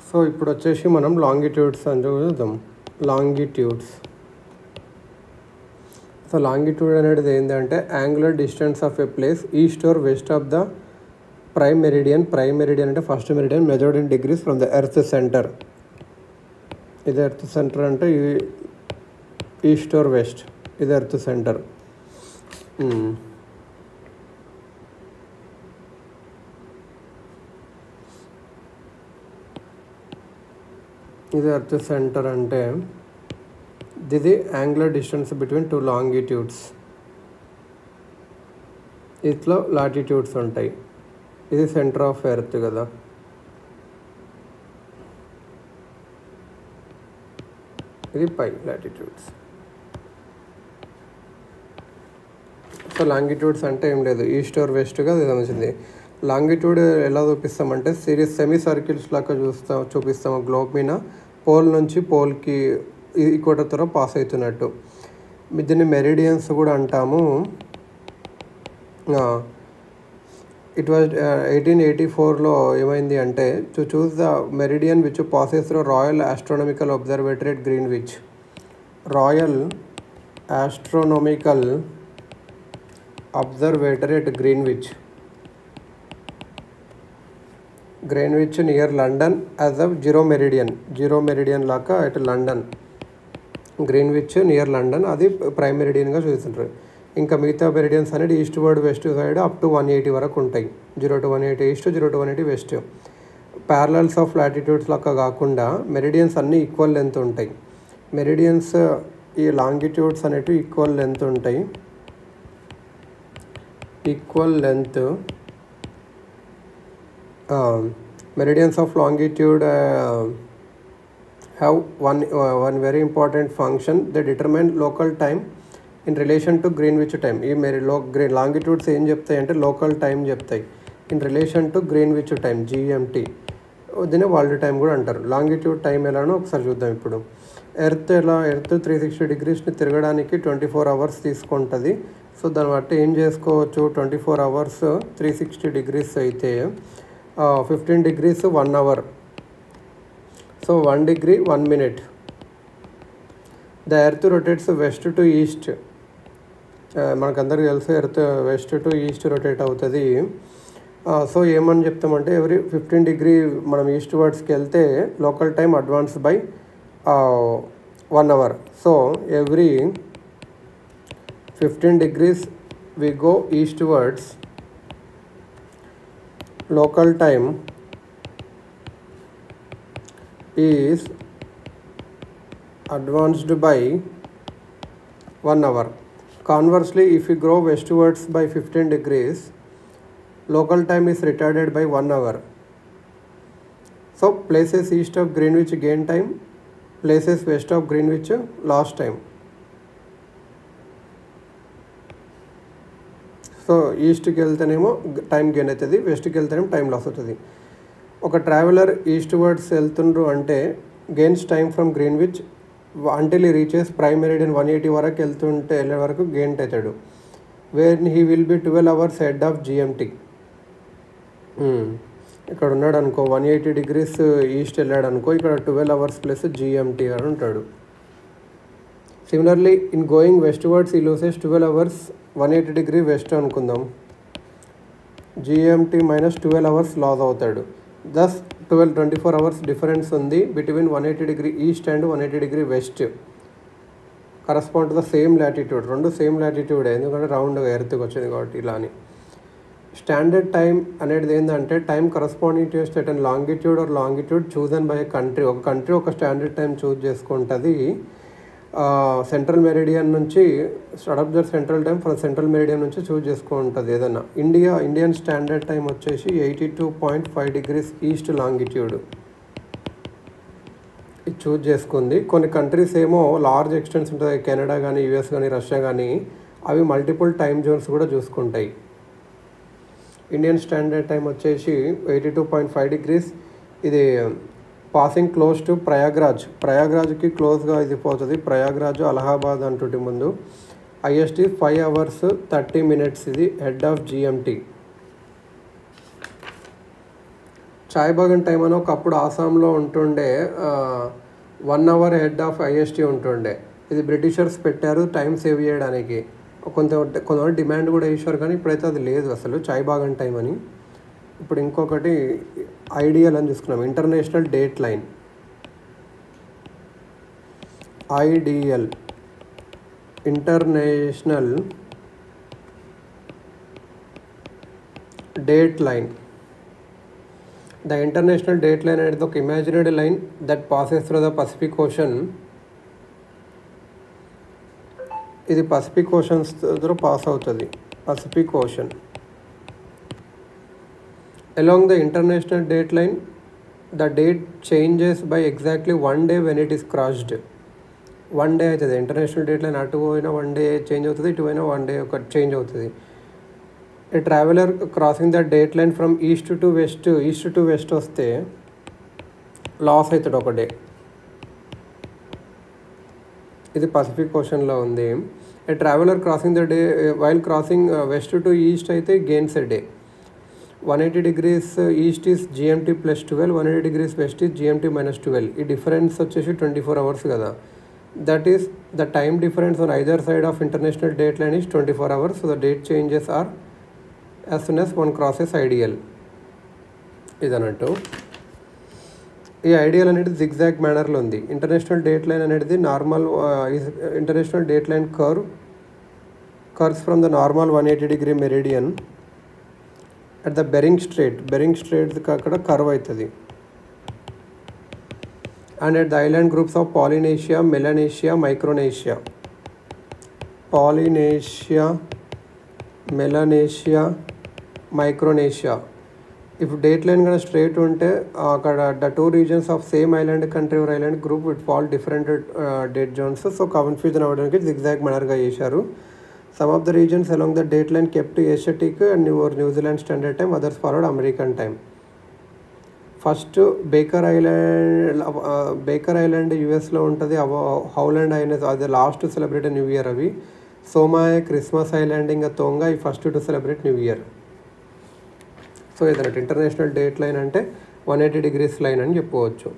So ఇప్పుడు వచ్చేసి మనం లాంగిట్యూడ్స్ అని చూద్దాం. లాంగిట్యూడ్స్. సో లాంగిట్యూడ్ అనేది ఏంటంటే angular distance of a place east or west of the prime meridian. Prime meridian అంటే first meridian measured in degrees from the earth center. ఇది earth center అంటే ఈస్ట్ ఆర్ వెస్ట్, ఇది earth center. ఇది earth center అంటే ఇది angular distance between two longitudes. ఇట్లా latitudes ఉంటాయి. ఇది సెంటర్ ఆఫ్ ఎర్త్ కదా. ఇది పై లాటిట్యూడ్స్. సో లాంగిట్యూడ్స్ అంటే ఏం లేదు, ఈస్ట్ ఆర్ వెస్ట్గా అది సంబంధించింది. లాంగిట్యూడ్ ఎలా చూపిస్తామంటే సెమీ సర్కిల్స్ లాగా చూపిస్తాము. గ్లోబ్ మీద పోల్ నుంచి పోల్కి ఈక్వెటర్ తో పాస్ అవుతున్నట్టు. దీన్ని మెరిడియన్స్ కూడా అంటాము. ఇట్ వాజ్ 1884లో ఏమైంది అంటే to choose the meridian which passes through royal astronomical observatory at Greenwich. Royal astronomical observatory at Greenwich near London as a zero meridian లాగా at London. Greenwich near London అది prime మెరిడియన్గా చూస్తుంటారు. ఇంకా మిగతా meridians అనేది eastward west side up to 180 వరకు ఉంటాయి. 0 to 180 east, 0 to 180 west. Parallels of latitudes లాగా కాకుండా మెరిడియన్స్ అన్నీ ఈక్వల్ లెంత్ ఉంటాయి. మెరిడియన్స్ ఈ లాంగిట్యూడ్స్ అనేటివి ఈక్వల్ లెంత్ ఉంటాయి. Equal length meridians of longitude have one very important function. They determine local time in relation to Greenwich time. ఈ longitudes ఏం చెప్తాయి అంటే లోకల్ టైం చెప్తాయి in relation to Greenwich time, GMT. దీన్ని world time కూడా అంటారు. Longitude time ఎలానో ఒకసారి చూద్దాం. ఇప్పుడు ఎర్త్ 360 degreesని తిరగడానికి 24 hours తీసుకుంటుంది. సో దాన్ని బట్టి ఏం చేసుకోవచ్చు, 24 hours 360 degrees అయితే 15 degrees 1 hour. So 1 degree 1 minute. The earth rotates west to east. మనకందరికీ తెలుసు earth west to east rotate అవుతుంది. సో ఏమని చెప్తామంటే ఎవ్రీ 15 degree మనం ఈస్ట్ వర్డ్స్కి వెళ్తే local time advance by 1 hour. So every 15 degrees we go eastwards, local time is advanced by 1 hour. Conversely, if you go westwards by 15 degrees, local time is retarded by 1 hour. So places east of Greenwich gain time, places west of Greenwich lost time. So ఈస్ట్కి వెళ్తేనేమో time gain అవుతుంది, వెస్ట్కి వెళ్తేనేమో time loss అవుతుంది. ఒక traveller east words వెళ్తుండ్రు అంటే gains time from Greenwich until ఈ reaches prime meridian 180 వరకు వెళ్ళే వరకు గెయిన్ అవుతాడు. Where he will be 12 hours head of GMT. ఇక్కడ ఉన్నాడు అనుకో 180 degrees ఈస్ట్ వెళ్ళాడు అనుకో, ఇక్కడ 12 hours ప్లస్ GMT అని ఉంటాడు. సిమిలర్లీ ఇన్ గోయింగ్ వెస్ట్వర్డ్స్ ఈ లూసెస్ 12 hours 180 degree వెస్ట్ అనుకుందాం. GMT మైనస్ 12 hours లాస్ అవుతాడు. దస్ 24 hours డిఫరెన్స్ ఉంది between 180 degree east and 180 degree west. Correspond to the same latitude. రెండు సేమ్ లాటిట్యూడే, ఎందుకంటే రౌండ్గా ఎర్త్కి వచ్చింది కాబట్టి ఇలా అని. స్టాండర్డ్ టైం అనేది ఏంటంటే time corresponding to certain longitude or longitude chosen by country. ఒక కంట్రీ ఒక స్టాండర్డ్ టైం చూజ్ చేసుకుంటుంది. సెంట్రల్ మెరిడియన్ నుంచి adopt central time from central meridian నుంచి చూజ్ చేసుకుంటుంది ఏదన్నా. ఇండియన్ స్టాండర్డ్ టైం వచ్చేసి 82.5 degrees ఈస్ట్ లాంగిట్యూడ్ ఇది చూజ్ చేసుకుంది. కొన్ని కంట్రీస్ ఏమో లార్జ్ ఎక్స్టెన్స్ ఉంటుంది, కెనడా కానీ US కానీ రష్యా కానీ, అవి మల్టిపుల్ టైం జోన్స్ కూడా చూసుకుంటాయి. ఇండియన్ స్టాండర్డ్ టైం వచ్చేసి 82.5 degrees. ఇది పాసింగ్ క్లోజ్ టు ప్రయాగ్రాజ్కి క్లోజ్గా ఇది పోతుంది. ప్రయాగ్రాజ్ అలహాబాద్ అంటుంటే ముందు. IST 5 hours 30 minutes. ఇది head of GMT. Chai Bagan time అని ఒకప్పుడు ఆసాంలో ఉంటుండే 1 hour హెడ్ ఆఫ్ ఐఎస్టీ ఉంటుండే. ఇది బ్రిటిషర్స్ పెట్టారు టైం సేవ్ చేయడానికి. కొంతమంది డిమాండ్ కూడా చేశారు, కానీ ఇప్పుడైతే అది లేదు అసలు చాయ్ బాగన్ టైం అని. ఇప్పుడు ఇంకొకటి ఐడియల్ అని చూసుకున్నాం, international date line. Ideal international date line. The international date line is the imaginary line that passes through the Pacific Ocean. ఇది పసిఫిక్ ఓషన్స్ ద్వారా పాస్ అవుతుంది. Pacific ocean. Along the international date line, the date changes by exactly 1 day when it is crossed. 1 day అవుతుంది. International date line అటు పోయినా 1 day change అవుతుంది, ఇటు పోయినా 1 day ఒక చేంజ్ అవుతుంది. A traveller crossing the date line from east to west వస్తే loss అవుతాడు ఒక డే. ఇది పసిఫిక్ ఓషన్లో ఉంది. A traveller crossing the day while crossing west to east అయితే gains a day. 180 degrees east is GMT +12, 180 degrees west is GMT -12. ఈ difference వచ్చేసి 24 hours కదా. That is the time difference on either side of international date line is 24 hours. So the date changes are as soon as one crosses ideal. ఇదన్నట్టు ఈ ideal అనేది zigzag మేనర్లో ఉంది. International date line అనేది normal international date line curves from the normal 180 degree meridian at the Bering స్ట్రేట్కి అక్కడ curve అవుతుంది. And at the island groups of Polynesia, Melanesia, Micronesia. Melanesia, Micronesia. If date line కూడా straight ఉంటే అక్కడ the 2 regions of same island country or island group with fall different date Jones. So confusion అవ్వడానికి zigzag మేనర్గా చేశారు. Some of the reasons along the date line kept Asiatic and New Zealand standard time, others followed American time. First baker island యూఎస్లో ఉంటుంది. హౌలాండ్ అనేది అది last to celebrate new year. అవి సోమాయ్, Christmas island, ఇంకా తోంగా ఈ first to celebrate new year. So ఇదన్నట్టు international date line అంటే 180 degrees line అని చెప్పుకోవచ్చు.